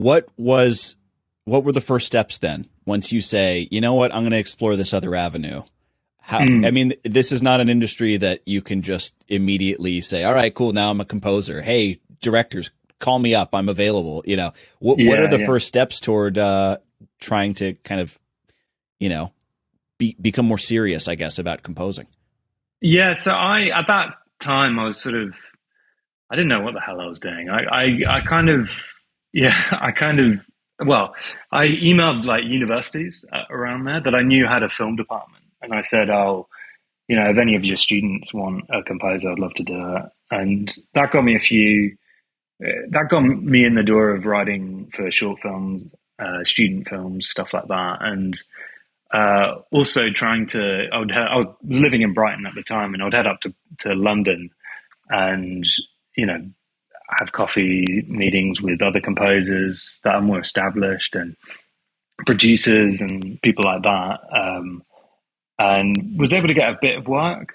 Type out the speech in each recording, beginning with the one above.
what was what were the first steps then? Once you say, you know what, I'm going to explore this other avenue. How, I Mm, mean, this is not an industry that you can just immediately say, all right, cool. Now I'm a composer. Hey, directors, call me up. I'm available. What are yeah, the yeah. first steps toward trying to kind of, you know, become more serious, I guess, about composing? Yeah, so at that time I was sort of I didn't know what the hell I was doing. I kind of yeah, I kind of well, I emailed like universities around there that I knew had a film department, and I said, "Oh, if any of your students want a composer, I'd love to do it." And that got me in the door of writing for short films, student films, stuff like that, and also trying to. I was living in Brighton at the time, and I would head up to London and you know have coffee meetings with other composers that are more established and producers and people like that, and was able to get a bit of work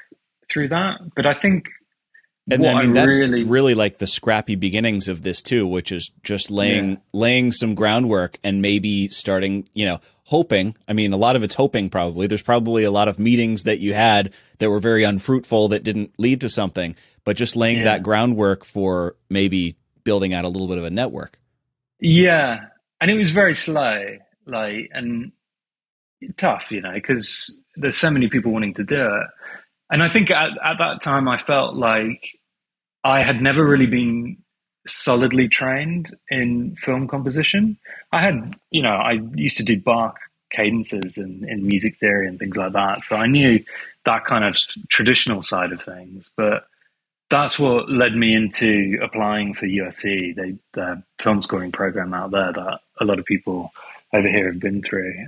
through that. But I think And what I I mean, that's really, really like the scrappy beginnings of this too, which is just yeah, laying some groundwork and maybe starting, hoping. I mean, a lot of it's hoping probably. There's probably a lot of meetings that you had that were very unfruitful that didn't lead to something, but just laying that yeah, groundwork for maybe building out a little bit of a network. yeah, and it was very slow, like and tough, because there's so many people wanting to do it. And I think at that time, I felt like I had never really been solidly trained in film composition. I used to do Bach cadences in music theory and things like that. So I knew that kind of traditional side of things. But that's what led me into applying for USC, the film scoring program out there that a lot of people over here have been through.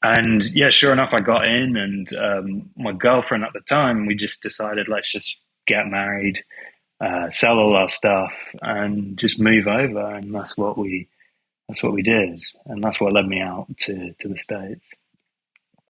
And yeah, sure enough, I got in, and my girlfriend at the time, we just decided let's just get married, sell all our stuff, and just move over. And that's what we did, and that's what led me out to the States.